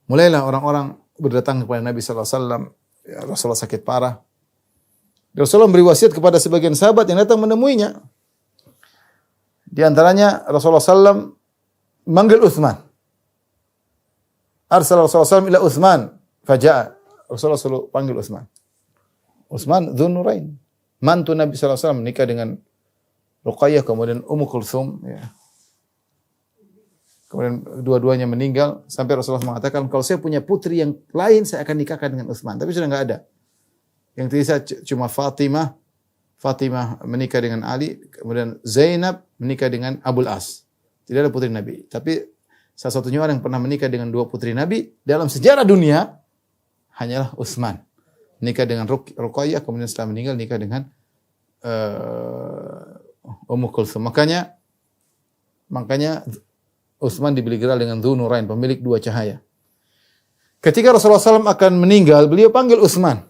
Mulailah orang-orang berdatang kepada Nabi sallallahu alaihi wasallam, ya, Rasulullah sakit parah. Rasulullah beri wasiat kepada sebagian sahabat yang datang menemuinya. Di antaranya Rasulullah sallallahu manggil Utsman. Arsala Rasulullah sallallahu ila Utsman, faja'a. Rasulullah sallallahu panggil Utsman. Utsman dzun nurain, mantu Nabi sallallahu alaihi wasallam, menikah dengan Ruqayyah, kemudian Ummu Kulthum, ya. Kemudian dua-duanya meninggal sampai Rasulullah mengatakan, kalau saya punya putri yang lain saya akan nikahkan dengan Utsman, tapi sudah enggak ada. Yang tersisa cuma Fatimah. Fatimah menikah dengan Ali, kemudian Zainab menikah dengan Abul As. Tidak ada putri Nabi. Tapi salah satunya orang yang pernah menikah dengan 2 putri Nabi dalam sejarah dunia hanyalah Utsman. Nikah dengan Ruqayyah, kemudian setelah meninggal nikah dengan Ummu Kulthum. Makanya Utsman diberi gelar dengan Dzun Nurain, pemilik 2 cahaya. Ketika Rasulullah SAW akan meninggal, beliau panggil Utsman.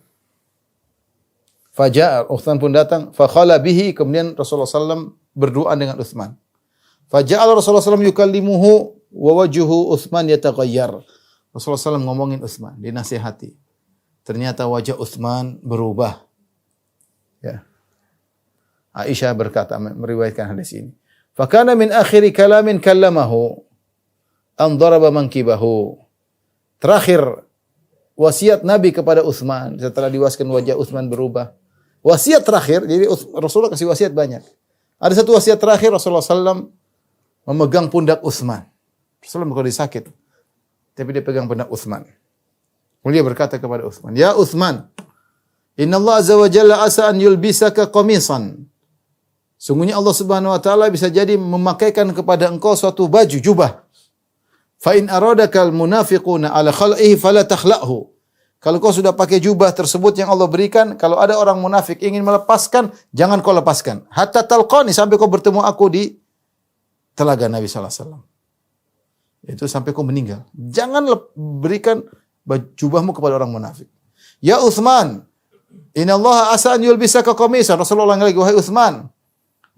Faja'a, Utsman pun datang. Fakhala bihi, kemudian Rasulullah SAW berdoa dengan Utsman. Faja'al Rasulullah SAW yukallimuhu wa wajhu Utsman yataghayyar. Rasulullah SAW ngomongin Utsman, dinasihati. Ternyata wajah Utsman berubah. Ya. Aisyah berkata meriwayatkan hadis ini. Fakana min akhiri kalamin kallamahu an daraba mankibahu. Terakhir wasiat Nabi kepada Utsman setelah diwaskan wajah Utsman berubah. Wasiat terakhir, jadi Rasulullah kasih wasiat banyak. Ada satu wasiat terakhir Rasulullah SAW memegang pundak Utsman. Rasulullah kalau dia sakit, tapi dia pegang pundak Utsman. Kemudian dia berkata kepada Utsman, "Ya Utsman, Inna Allah azza wa jalla asa an yulbisaka qamisan." Sungguhnya Allah Subhanahu wa taala bisa jadi memakaikan kepada engkau suatu baju, jubah. Fa in aradakal munafiquna ala khal'ihi fala takhla'hu. Kalau kau sudah pakai jubah tersebut yang Allah berikan, kalau ada orang munafik ingin melepaskan, jangan kau lepaskan. Hatta talqani, sampai kau bertemu aku di telaga Nabi sallallahu alaihi wasallam. Itu sampai kau meninggal. Jangan berikan jubahmu kepada orang munafik. Ya Utsman, inna Allah asa an yulbisaka qamisan. Rasulullah lagi, wahai Utsman,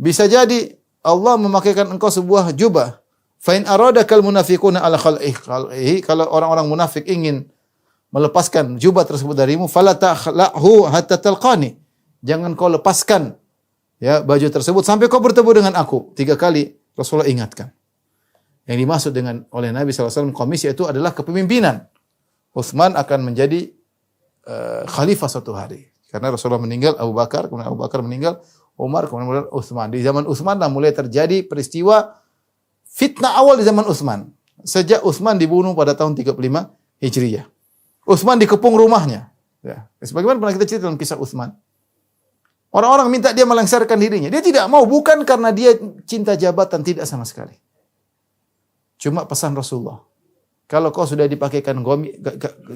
bisa jadi Allah memakaikan engkau sebuah jubah. Fa in aradakal munafiquna ala khal'ihi, kalau orang-orang munafik ingin melepaskan jubah tersebut darimu, fala takhla'hu hatta talqani. Jangan kau lepaskan ya baju tersebut sampai kau bertemu dengan aku. 3 kali Rasulullah ingatkan. Yang dimaksud dengan oleh Nabi SAW komisi itu adalah kepemimpinan. Utsman akan menjadi khalifah suatu hari. Karena Rasulullah meninggal, Abu Bakar, kemudian Abu Bakar meninggal, Umar, kemudian Utsman. Di zaman Utsman lah mulai terjadi peristiwa fitnah awal di zaman Utsman. Sejak Utsman dibunuh pada tahun 35 Hijriah. Utsman dikepung rumahnya. Ya. Sebagaimana pernah kita cerita dalam kisah Utsman. Orang-orang minta dia melengsarkan dirinya. Dia tidak mau, bukan karena dia cinta jabatan, tidak sama sekali. Cuma pesan Rasulullah. Kalau kau sudah dipakaikan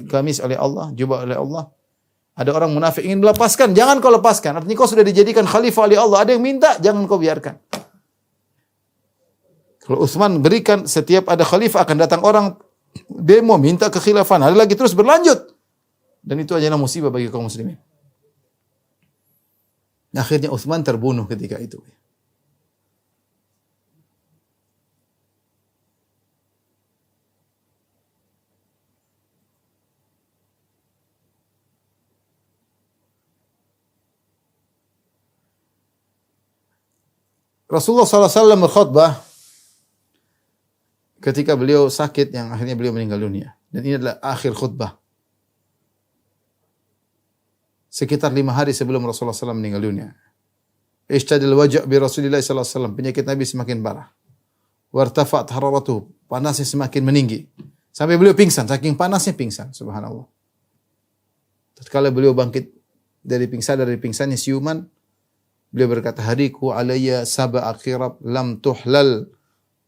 gamis oleh Allah, jubah oleh Allah, ada orang munafik ingin melepaskan, jangan kau lepaskan. Artinya kau sudah dijadikan khalifah oleh Allah. Ada yang minta, jangan kau biarkan. Kalau Utsman berikan, setiap ada khalifah akan datang orang demo minta kekhilafan. Ada lagi terus berlanjut. Dan itu adalah musibah bagi kaum muslimin. Akhirnya Utsman terbunuh ketika itu. Rasulullah SAW berkhutbah ketika beliau sakit yang akhirnya beliau meninggal dunia. Dan ini adalah akhir khutbah. Sekitar 5 hari sebelum Rasulullah SAW meninggal dunia. Ishtadil wajah bi Rasulillah SAW. Penyakit Nabi semakin parah. Wartafa'at hararatuh. Panasnya semakin meninggi. Sampai beliau pingsan. Saking panasnya pingsan. Subhanallah. Tatkala beliau bangkit dari pingsannya siuman. Beliau berkata, hadiku alayya sab'a akhirab lam tuhlal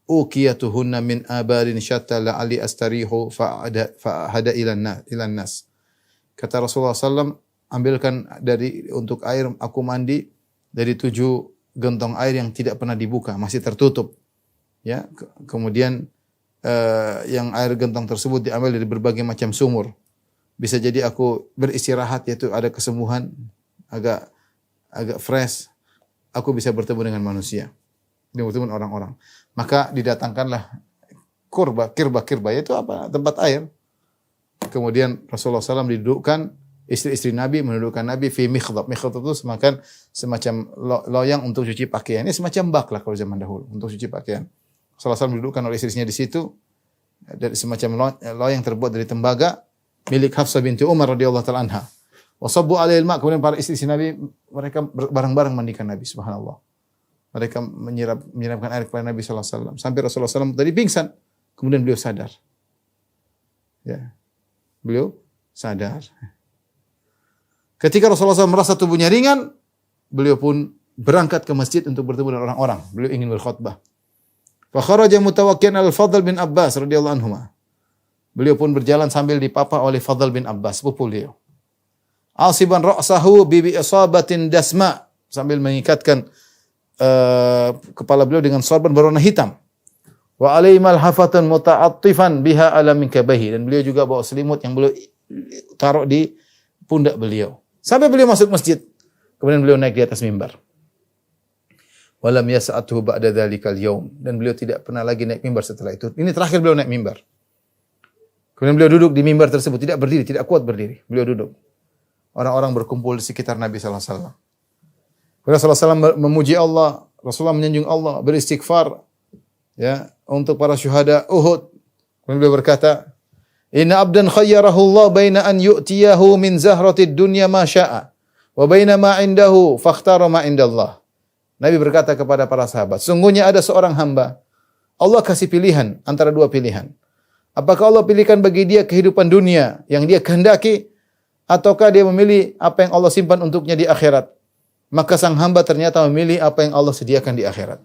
ukiyatuhunna min abarin syatta la'ali astarihu fa'ahada ilan nas. Kata Rasulullah SAW, ambilkan untuk air aku mandi dari 7 gentong air yang tidak pernah dibuka, masih tertutup. Ya, kemudian yang air gentong tersebut diambil dari berbagai macam sumur. Bisa jadi aku beristirahat, yaitu ada kesembuhan, agak fresh. Aku bisa bertemu dengan manusia, bertemu dengan orang-orang. Maka didatangkanlah kirba, yaitu apa? Tempat air. Kemudian Rasulullah SAW didudukkan, istri-istri Nabi mendudukkan Nabi fi mikhdab. Mikhdab itu semacam loyang untuk cuci pakaian. Ini semacam bak lah kalau zaman dahulu untuk cuci pakaian. Rasulullah SAW didudukkan oleh istrinya di situ, dari semacam loyang terbuat dari tembaga milik Hafsah binti Umar radhiyallahu taala anha. Wasabbu alaihi al-ma', kemudian para istri Nabi mereka bareng-bareng mandikan Nabi, subhanallah. Mereka menyiramkan air kepada Nabi sallallahu alaihi wasallam sampai Rasulullah SAW tadi pingsan, kemudian beliau sadar. Ya. Beliau sadar. Ketika Rasulullah SAW merasa tubuhnya ringan, beliau pun berangkat ke masjid untuk bertemu dengan orang-orang. Beliau ingin berkhutbah. Fa kharaja mutawakkian al-Fadl bin Abbas radhiyallahu anhuma. Beliau pun berjalan sambil dipapa oleh Fadl bin Abbas, sepupu beliau. Asiban ra'sahu bi isabatin dasma, sambil mengikatkan kepala beliau dengan sorban berwarna hitam. Wa alaihi malhafatun muta'attifan biha ala minkabahi, dan beliau juga bawa selimut yang beliau taruh di pundak beliau. Sampai beliau masuk masjid, kemudian beliau naik di atas mimbar. Walam yas'atuhu ba'da dzalikal yaum, dan beliau tidak pernah lagi naik mimbar setelah itu. Ini terakhir beliau naik mimbar. Kemudian beliau duduk di mimbar tersebut, tidak berdiri, tidak kuat berdiri. Beliau duduk. Orang-orang berkumpul di sekitar Nabi sallallahu alaihi wasallam. Rasulullah SAW memuji Allah, Rasulullah menyanjung Allah, beristighfar ya untuk para syuhada Uhud. Kemudian beliau berkata, "Inna abdan khayyarahu Allah baina an yu'tiyahu min zahratid dunya ma syaa wa baina ma indahu fakhtara ma indallah." Nabi berkata kepada para sahabat, sungguhnya ada seorang hamba, Allah kasih pilihan antara dua pilihan. Apakah Allah pilihkan bagi dia kehidupan dunia yang dia kehendaki, ataukah dia memilih apa yang Allah simpan untuknya di akhirat? Maka sang hamba ternyata memilih apa yang Allah sediakan di akhirat.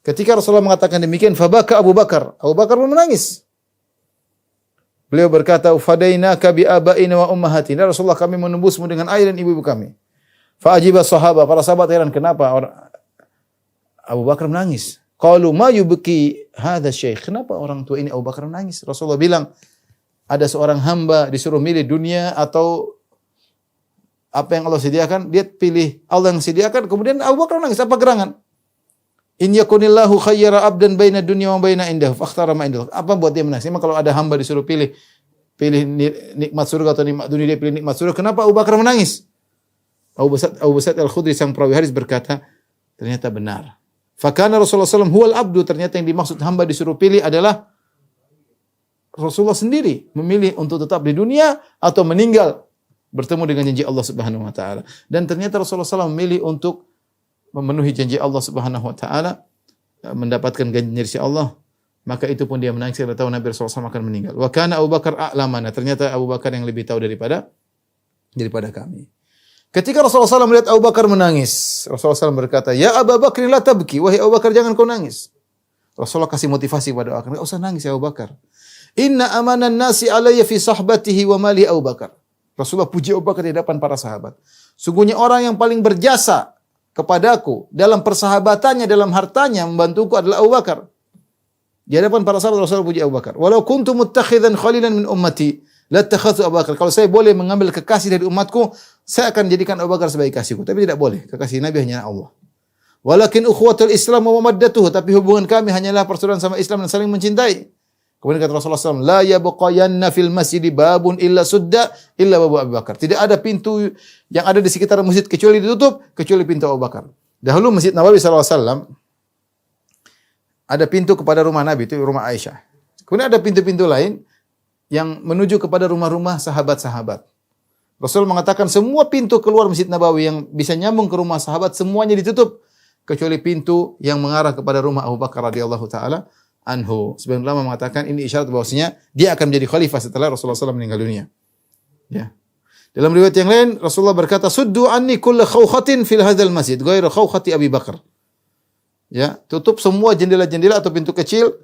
Ketika Rasulullah mengatakan demikian, fabaka Abu Bakar. Abu Bakar pun menangis. Beliau berkata, "Fadainaka bi abaina wa ummahatina." Rasulullah, kami menembusmu dengan ayah dan ibu-ibu kami. Fa ajiba sahabat, para sahabat heran kenapa Abu Bakar menangis. Qalu ma yubki hadha syekh. Kenapa orang tua ini Abu Bakar menangis? Rasulullah bilang, ada seorang hamba disuruh milih dunia atau apa yang Allah sediakan, dia pilih Allah yang sediakan, kemudian Abu Bakar menangis. Apa gerangan? In yakunillahu khayyara abdan baina dunya wa baina indahu fakhtara ma indahu. Apa buat dia menangis? Memang kalau ada hamba disuruh pilih nikmat surga atau nikmat dunia, dia pilih nikmat surga. Kenapa Abu Bakar menangis? Abu Sa'id Al-Khudri sang perawi hadis berkata, ternyata benar. Fakana Rasulullah SAW huwal abdu, ternyata yang dimaksud hamba disuruh pilih adalah Rasulullah sendiri memilih untuk tetap di dunia atau meninggal bertemu dengan janji Allah Subhanahu wa taala. Dan ternyata Rasulullah SAW memilih untuk memenuhi janji Allah Subhanahu wa taala, mendapatkan janji Allah, maka itu pun dia menangis karena tahu Nabi Rasulullah SAW akan meninggal. Wa kana Abu Bakar a'lamana, ternyata Abu Bakar yang lebih tahu daripada kami. Ketika Rasulullah SAW melihat Abu Bakar menangis, Rasulullah SAW berkata, "Ya Abu Bakar la tabki." Wahai Abu Bakar, jangan kau nangis. Rasulullah kasih motivasi kepada Abu Bakar, enggak usah nangis ya Abu Bakar. Inna amanan nasi alayya fi sahbatihi wa mali Abu Bakar. Rasulullah puji Abu Bakar di hadapan para sahabat. Sungguhnya orang yang paling berjasa kepadaku dalam persahabatannya, dalam hartanya membantuku adalah Abu Bakar. Di hadapan para sahabat Rasulullah puji Abu Bakar. Walau kuntu muttakhidan khalilan min ummati lattakhadtu Abu Bakar. Kalau saya boleh mengambil kekasih dari umatku, saya akan jadikan Abu Bakar sebagai kasihku. Tapi tidak boleh. Kekasih Nabi hanya Allah. Walakin ukhuwatul Islam wa mawaddatuhu, tapi hubungan kami hanyalah persaudaraan sama Islam dan saling mencintai. Kemudian kata Rasulullah SAW, la yabqayanna fil masjidi babun illa sudda illa babu Abu Bakar. Tidak ada pintu yang ada di sekitar masjid kecuali ditutup, kecuali pintu Abu Bakar. Dahulu Masjid Nabawi SAW ada pintu kepada rumah Nabi, itu rumah Aisyah. Kemudian ada pintu-pintu lain yang menuju kepada rumah-rumah sahabat-sahabat. Rasul mengatakan semua pintu keluar Masjid Nabawi yang bisa nyambung ke rumah sahabat semuanya ditutup kecuali pintu yang mengarah kepada rumah Abu Bakar radhiyallahu taala anhu. Sebagian ulama mengatakan ini isyarat bahwasanya dia akan menjadi khalifah setelah Rasulullah SAW meninggal dunia. Ya. Dalam riwayat yang lain Rasulullah berkata, "Suddu anni kull khawkhatin fil hadzal masjid, ghairu khawkhati Abi Bakar." Ya, tutup semua jendela-jendela atau pintu kecil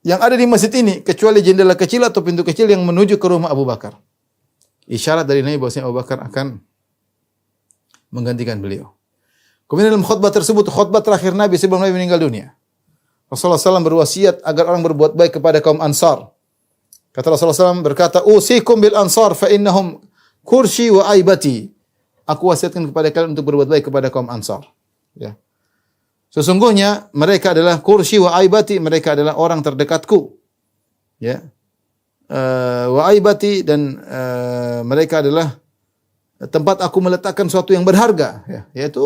yang ada di masjid ini kecuali jendela kecil atau pintu kecil yang menuju ke rumah Abu Bakar. Isyarat dari Nabi bahwasanya Abu Bakar akan menggantikan beliau. Kemudian dalam khutbah tersebut, khutbah terakhir Nabi sebelum Nabi meninggal dunia, Rasulullah SAW berwasiat agar orang berbuat baik kepada kaum Ansar. Kata Rasulullah SAW berkata, "Usikum bil Ansar fa innahum kursi wa aibati." Aku wasiatkan kepada kalian untuk berbuat baik kepada kaum Ansar. Ya. Sesungguhnya mereka adalah kursi wa aibati, mereka adalah orang terdekatku. Ya. Wa aibati, dan mereka adalah tempat aku meletakkan sesuatu yang berharga, ya, yaitu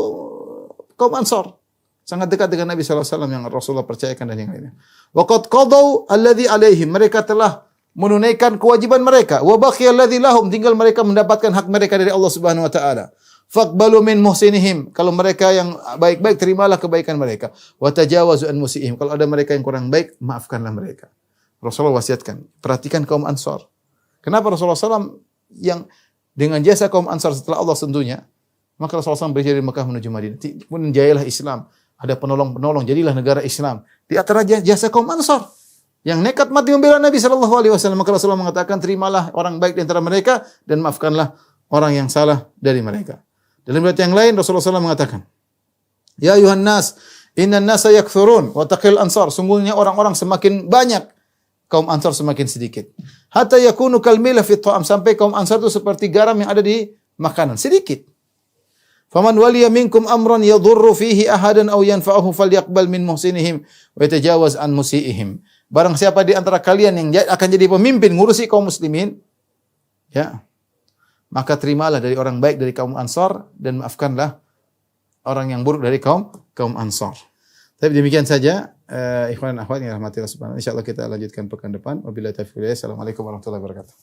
kaum Ansar. Sangat dekat dengan Nabi SAW yang Rasulullah percayakan dan yang lainnya. Waqad qadaw alladhi alaihim, mereka telah menunaikan kewajiban mereka. Wa baqiya alladhi lahum, tinggal mereka mendapatkan hak mereka dari Allah Subhanahu wa taala. Faqbalu min muhsinihim, kalau mereka yang baik-baik terimalah kebaikan mereka. Wa tajawazu an musiihim, kalau ada mereka yang kurang baik maafkanlah mereka. Rasulullah wasiatkan, perhatikan kaum Ansar. Kenapa Rasulullah SAW yang dengan jasa kaum Ansar setelah Allah tentunya, maka Rasulullah SAW berhijrah dari Mekah menuju Madinah. Kemudian jayalah Islam. Ada penolong-penolong, jadilah negara Islam. Di antara jasa kaum Ansar yang nekat mati membela Nabi sallallahu alaihi wasallam, maka Rasulullah mengatakan, terimalah orang baik di antara mereka dan maafkanlah orang yang salah dari mereka. Dalam riwayat yang lain Rasulullah SAW mengatakan, "Ya ayuhan nas, innan nasa yakthurun wa taqil ansar." Sungguhnya orang-orang semakin banyak, kaum Ansar semakin sedikit. Hatta yakunu kal milah fi ta'am, sampai kaum Ansar itu seperti garam yang ada di makanan, sedikit. Faman waliya minkum amran yadhurru fihi ahadan aw yanfa'uhu falyaqbal min muhsinihim wa yatajawaz an musiihim. Barang siapa di antara kalian yang akan jadi pemimpin ngurusi kaum muslimin, ya, maka terimalah dari orang baik dari kaum Ansar dan maafkanlah orang yang buruk dari kaum Ansar. Tapi demikian saja ikhwan dan akhwat yang rahmati Allah subhanahu wa taala. Insyaallah kita lanjutkan pekan depan. Wabillahi taufiq wal hidayah. Assalamualaikum warahmatullahi wabarakatuh.